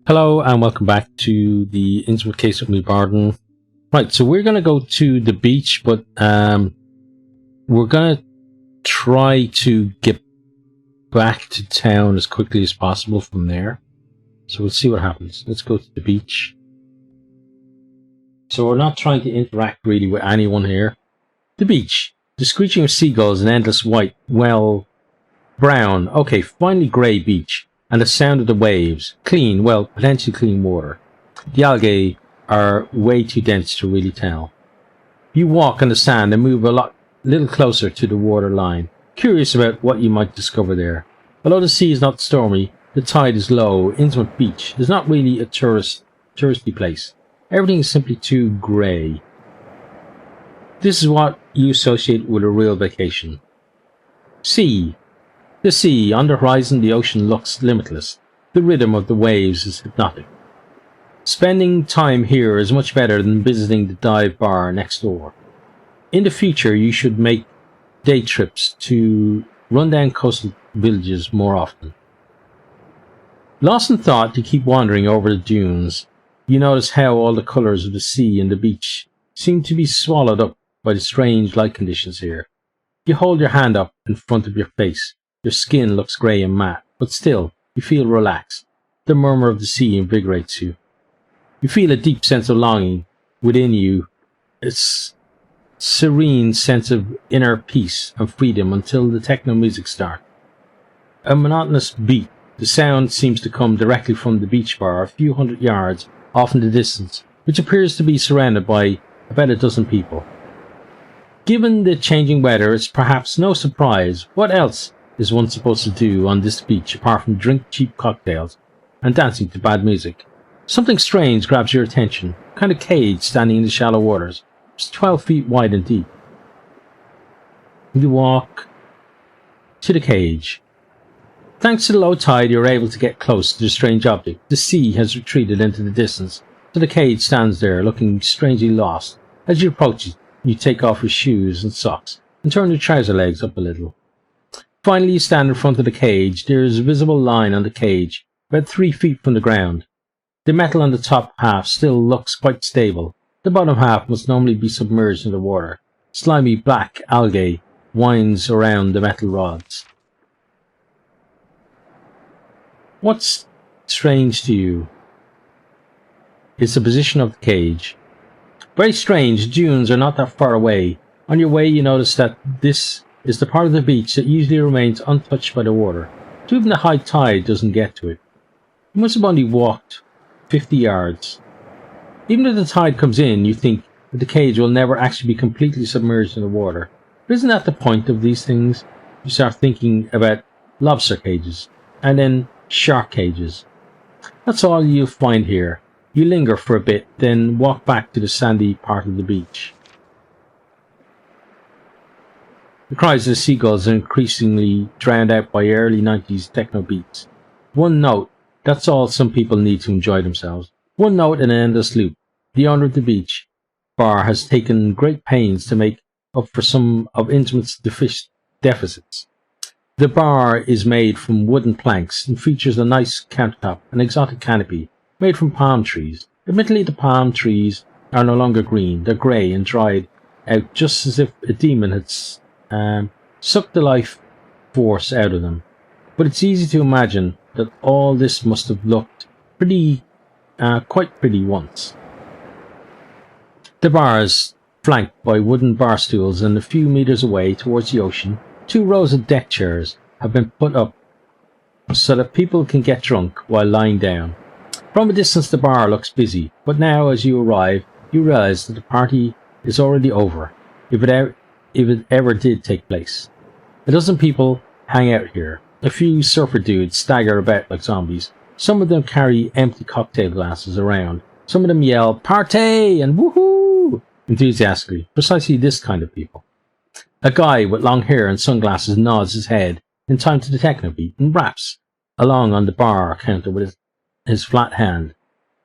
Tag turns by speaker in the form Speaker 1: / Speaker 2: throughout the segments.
Speaker 1: Hello and welcome back to the Innsmouth Case with me, Bardon. Right, so we're going to go to the beach, but we're going to try to get back to town as quickly as possible from there. So we'll see what happens. Let's go to the beach. So we're not trying to interact really with anyone here. The beach. The screeching of seagulls and endless white, well, brown, okay, finally grey beach. And the sound of the waves. Clean, well, potentially clean water. The algae are way too dense to really tell. You walk on the sand and move a little closer to the water line, curious about what you might discover there. Although the sea is not stormy, the tide is low. Innsmouth Beach is not really a touristy place. Everything is simply too grey. This is what you associate with a real vacation. Sea. The sea, on the horizon the ocean looks limitless. The rhythm of the waves is hypnotic. Spending time here is much better than visiting the dive bar next door. In the future you should make day trips to rundown coastal villages more often. Lost in thought, you keep wandering over the dunes. You notice how all the colours of the sea and the beach seem to be swallowed up by the strange light conditions here. You hold your hand up in front of your face. Your skin looks grey and matte, but still, you feel relaxed. The murmur of the sea invigorates you. You feel a deep sense of longing within you, a serene sense of inner peace and freedom until the techno music starts. A monotonous beat, the sound seems to come directly from the beach bar a few hundred yards off in the distance, which appears to be surrounded by about a dozen people. Given the changing weather, it's perhaps no surprise. What else is one supposed to do on this beach apart from drink cheap cocktails and dancing to bad music? Something strange grabs your attention, a kind of cage standing in the shallow waters. It's 12 feet wide and deep. You walk to the cage. Thanks to the low tide, you're able to get close to the strange object. The sea has retreated into the distance, so the cage stands there looking strangely lost. As you approach it, you take off your shoes and socks and turn your trouser legs up a little. Finally, you stand in front of the cage. There is a visible line on the cage, about 3 feet from the ground. The metal on the top half still looks quite stable. The bottom half must normally be submerged in the water. Slimy black algae winds around the metal rods. What's strange to you is the position of the cage. Very strange, dunes are not that far away. On your way, you notice that this is the part of the beach that usually remains untouched by the water, so even the high tide doesn't get to it. You must have only walked 50 yards. Even if the tide comes in, you think that the cage will never actually be completely submerged in the water. But isn't that the point of these things? You start thinking about lobster cages, and then shark cages. That's all you'll find here. You linger for a bit, then walk back to the sandy part of the beach. The cries of the seagulls are increasingly drowned out by early 90s techno beats. One note, that's all some people need to enjoy themselves. One note in an endless loop. The owner of the beach bar has taken great pains to make up for some of Innsmouth's deficits. The bar is made from wooden planks and features a nice countertop and exotic canopy made from palm trees. Admittedly, the palm trees are no longer green. They're grey and dried out just as if a demon had sucked the life force out of them. But it's easy to imagine that all this must have looked quite pretty once. The bar is flanked by wooden bar stools, and a few meters away towards the ocean, 2 rows of deck chairs have been put up so that people can get drunk while lying down. From a distance the bar looks busy, but now as you arrive you realize that the party is already over, if it ever did take place. A dozen people hang out here. A few surfer dudes stagger about like zombies. Some of them carry empty cocktail glasses around. Some of them yell, "Party!" and "Woohoo!" enthusiastically. Precisely this kind of people. A guy with long hair and sunglasses nods his head in time to the techno beat and raps along on the bar counter with his flat hand.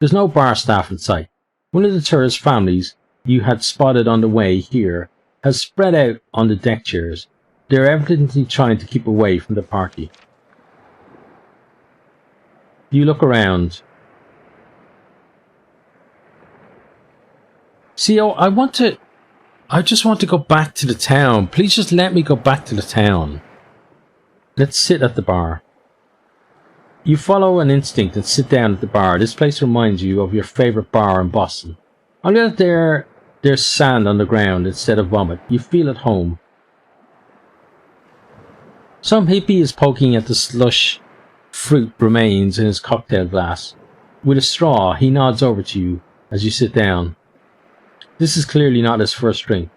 Speaker 1: There's no bar staff in sight. One of the tourist families you had spotted on the way here has spread out on the deck chairs. They're evidently trying to keep away from the party. You look around. CEO, I just want to go back to the town. Please just let me go back to the town. Let's sit at the bar. You follow an instinct and sit down at the bar. This place reminds you of your favourite bar in Boston. Only that there's sand on the ground instead of vomit. You feel at home. Some hippie is poking at the slush fruit remains in his cocktail glass. With a straw, he nods over to you as you sit down. This is clearly not his first drink.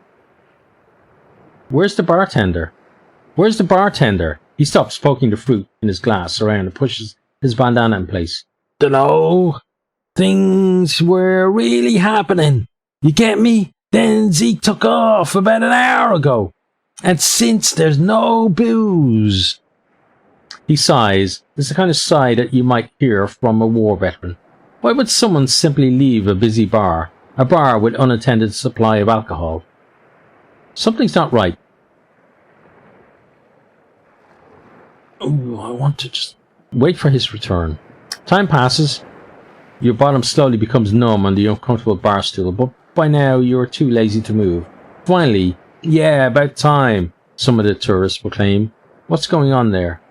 Speaker 1: Where's the bartender? Where's the bartender? He stops poking the fruit in his glass around and pushes his bandana in place. Dunno. Things were really happening. You get me? Then Zeke took off about an hour ago. And since there's no booze. He sighs. It's the kind of sigh that you might hear from a war veteran. Why would someone simply leave a busy bar? A bar with unattended supply of alcohol? Something's not right. Oh, I want to just wait for his return. Time passes. Your bottom slowly becomes numb on the uncomfortable bar stool, but by now you're too lazy to move. Finally, yeah, about time, some of the tourists proclaim. What's going on there?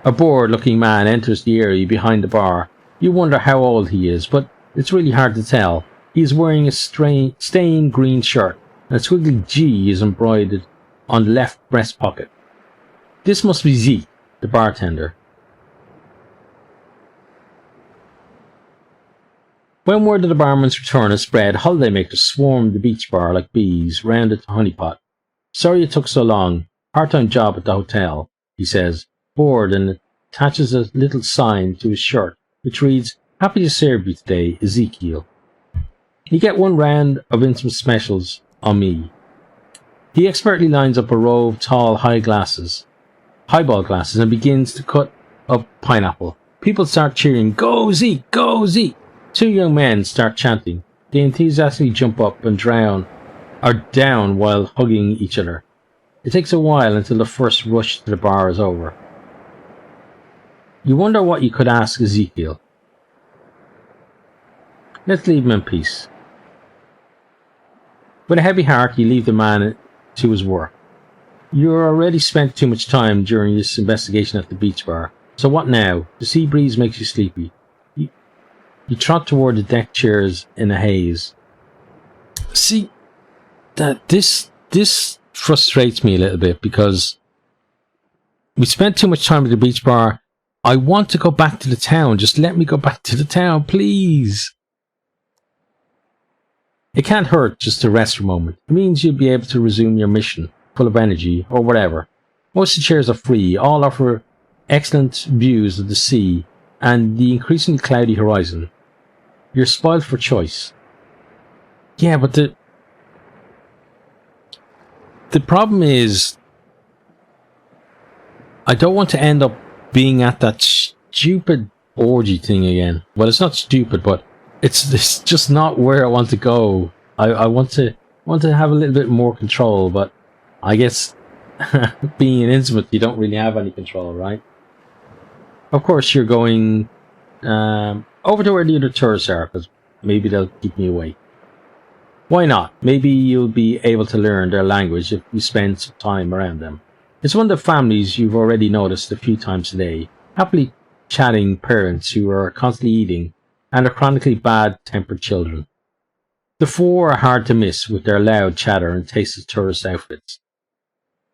Speaker 1: A bored-looking man enters the area behind the bar. You wonder how old he is, but it's really hard to tell. He is wearing a stained green shirt, and a twiggly G is embroidered on the left breast pocket. This must be Zeke, the bartender. When word of the barman's return is spread, holidaymakers swarmed the beach bar like bees, rounded to honeypot. Sorry it took so long. Part-time job at the hotel, he says, bored, and attaches a little sign to his shirt, which reads, Happy to serve you today, Ezekiel. You get one round of Innsmouth specials on me. He expertly lines up a row of tall highball glasses, and begins to cut up pineapple. People start cheering, Go Zeke! Go Zeke! Two young men start chanting. They enthusiastically jump up and down while hugging each other. It takes a while until the first rush to the bar is over. You wonder what you could ask Ezekiel. Let's leave him in peace. With a heavy heart, you leave the man to his work. You already spent too much time during this investigation at the beach bar. So what now? The sea breeze makes you sleepy. You trot toward the deck chairs in a haze. See, that this frustrates me a little bit because we spent too much time at the beach bar. I want to go back to the town. Just let me go back to the town, please. It can't hurt just to rest for a moment. It means you'll be able to resume your mission, full of energy, or whatever. Most of the chairs are free. All offer excellent views of the sea and the increasingly cloudy horizon. You're spoiled for choice. Yeah, but the problem is, I don't want to end up being at that stupid orgy thing again. Well, it's not stupid, but it's just not where I want to go. I want to have a little bit more control, but I guess being in Innsmouth, you don't really have any control, right? Of course, you're going over to where the other tourists are, because maybe they'll keep me away. Why not? Maybe you'll be able to learn their language if you spend some time around them. It's one of the families you've already noticed a few times today. Happily chatting parents who are constantly eating and are chronically bad-tempered children. The four are hard to miss with their loud chatter and tasteless tourist outfits.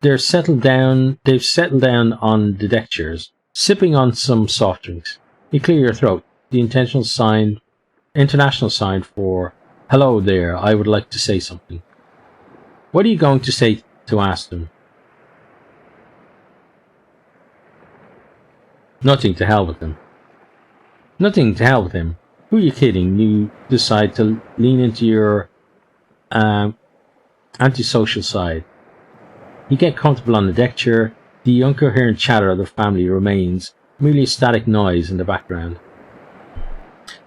Speaker 1: They've settled down on the deck chairs, sipping on some soft drinks. You clear your throat. The international sign for "Hello there, I would like to say something." What are you going to say to ask them? Nothing, to hell with him. Nothing, to hell with him. Who are you kidding? You decide to lean into your antisocial side. You get comfortable on the deck chair. The incoherent chatter of the family remains merely a static noise in the background.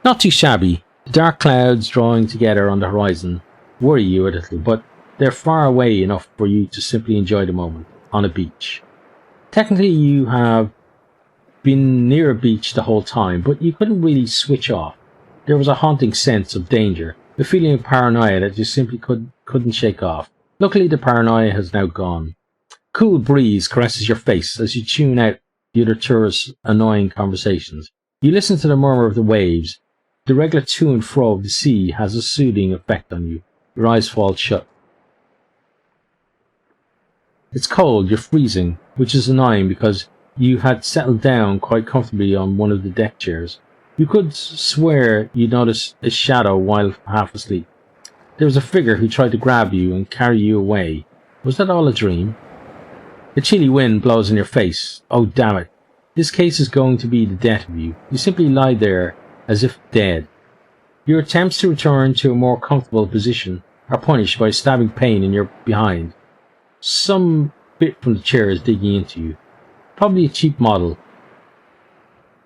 Speaker 1: Not too shabby. The dark clouds drawing together on the horizon worry you a little, but they're far away enough for you to simply enjoy the moment on a beach. Technically, you have been near a beach the whole time, but you couldn't really switch off. There was a haunting sense of danger a feeling of paranoia that you simply couldn't shake off. Luckily, the paranoia has now gone. Cool breeze caresses your face as you tune out the other tourists' annoying conversations. You listen to the murmur of the waves. The regular to and fro of the sea has a soothing effect on you. Your eyes fall shut. It's cold, you're freezing, which is annoying because you had settled down quite comfortably on one of the deck chairs. You could swear you noticed a shadow while half asleep. There was a figure who tried to grab you and carry you away. Was that all a dream? The chilly wind blows in your face. Oh, damn it. This case is going to be the death of you. You simply lie there as if dead. Your attempts to return to a more comfortable position are punished by a stabbing pain in your behind. Some bit from the chair is digging into you. Probably a cheap model.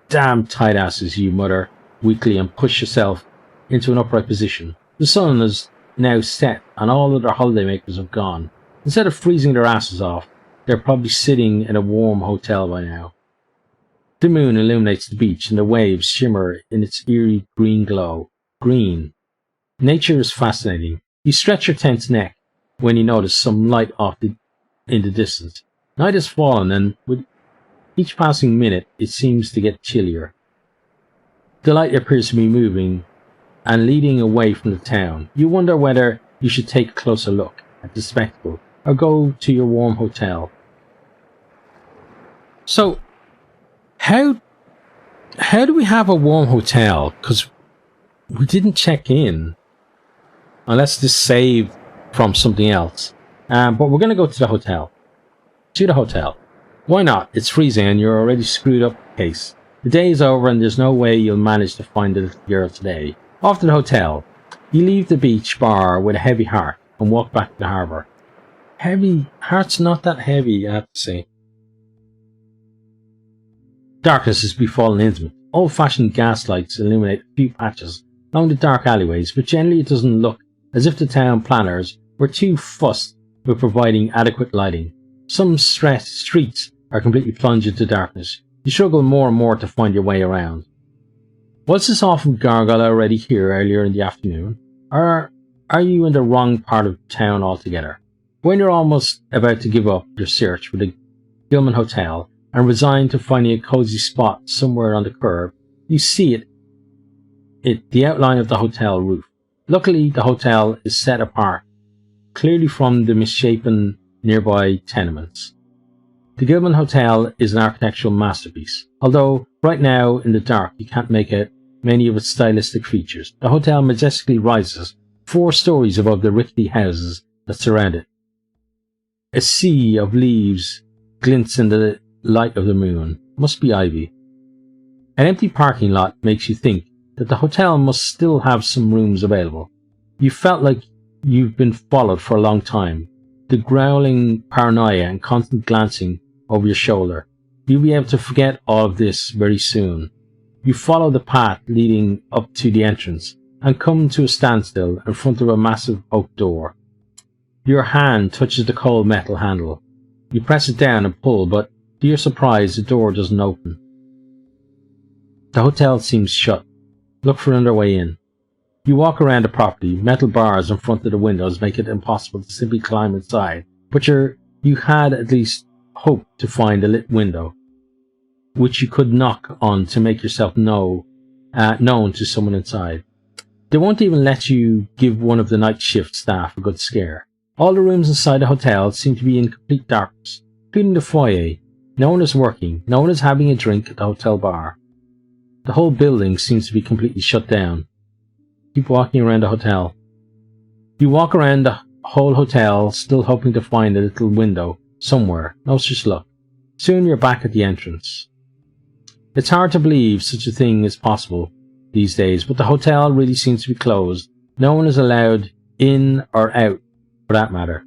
Speaker 1: Damn tight asses, you mutter weakly and push yourself into an upright position. The sun is now set and all other holidaymakers have gone. Instead of freezing their asses off, they're probably sitting in a warm hotel by now. The moon illuminates the beach and the waves shimmer in its eerie green glow. Green. Nature is fascinating. You stretch your tense neck when you notice some light in the distance. Night has fallen and with each passing minute it seems to get chillier. The light appears to be moving and leading away from the town. You wonder whether you should take a closer look at the spectacle or go to your warm hotel. So, how do we have a warm hotel? Because we didn't check in. Unless this saved from something else. But we're going to go to the hotel. To the hotel. Why not? It's freezing and you're already screwed up case. The day is over and there's no way you'll manage to find the little girl today. Off to the hotel. You leave the beach bar with a heavy heart and walk back to the harbour. Heavy? Heart's not that heavy, I have to say. Darkness has befallen Innsmouth. Old-fashioned gas lights illuminate a few patches along the dark alleyways, but generally it doesn't look as if the town planners were too fussed with providing adequate lighting. Some streets are completely plunged into darkness. You struggle more and more to find your way around. Was this awful gargoyle already here earlier in the afternoon? Or are you in the wrong part of town altogether? When you're almost about to give up your search for the Gilman Hotel and resigned to finding a cozy spot somewhere on the curb, you see the outline of the hotel roof. Luckily, the hotel is set apart, clearly from the misshapen nearby tenements. The Gilman Hotel is an architectural masterpiece, although right now in the dark you can't make out many of its stylistic features. The hotel majestically rises 4 stories above the rickety houses that surround it. A sea of leaves glints in the light of the moon. Must be ivy. An empty parking lot makes you think that the hotel must still have some rooms available. You felt like you've been followed for a long time. The growling paranoia and constant glancing over your shoulder. You'll be able to forget all of this very soon. You follow the path leading up to the entrance and come to a standstill in front of a massive oak door. Your hand touches the cold metal handle. You press it down and pull, but to your surprise, the door doesn't open. The hotel seems shut. Look for another way in. You walk around the property. Metal bars in front of the windows make it impossible to simply climb inside, but you had at least hoped to find a lit window, which you could knock on to make yourself known to someone inside. They won't even let you give one of the night shift staff a good scare. All the rooms inside the hotel seem to be in complete darkness, including the foyer. No one is working. No one is having a drink at the hotel bar. The whole building seems to be completely shut down. Keep walking around the hotel. You walk around the whole hotel, still hoping to find a little window somewhere. No such luck. Soon you're back at the entrance. It's hard to believe such a thing is possible these days, but the hotel really seems to be closed. No one is allowed in or out, for that matter.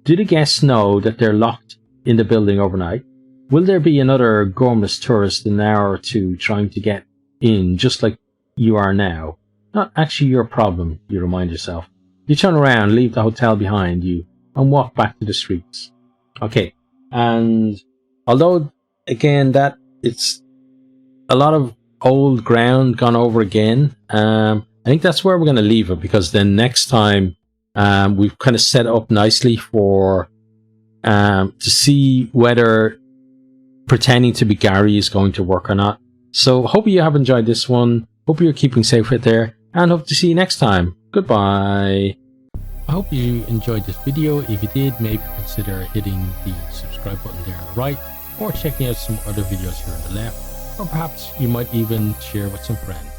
Speaker 1: Do the guests know that they're locked in the building overnight? Will there be another gormless tourist in an hour or two trying to get in just like you are now? Not actually your problem, you remind yourself. You turn around, leave the hotel behind you, and walk back to the streets. Okay, and although, again, that it's a lot of old ground gone over again, I think that's where we're going to leave it, because then next time we've kind of set it up nicely for to see whether pretending to be Gary is going to work or not. So hope you have enjoyed this one. Hope you're keeping safe out there, and hope to see you next time. Goodbye. I hope you enjoyed this video. If you did, maybe consider hitting the subscribe button there on the right, or checking out some other videos here on the left, or perhaps you might even share with some friends.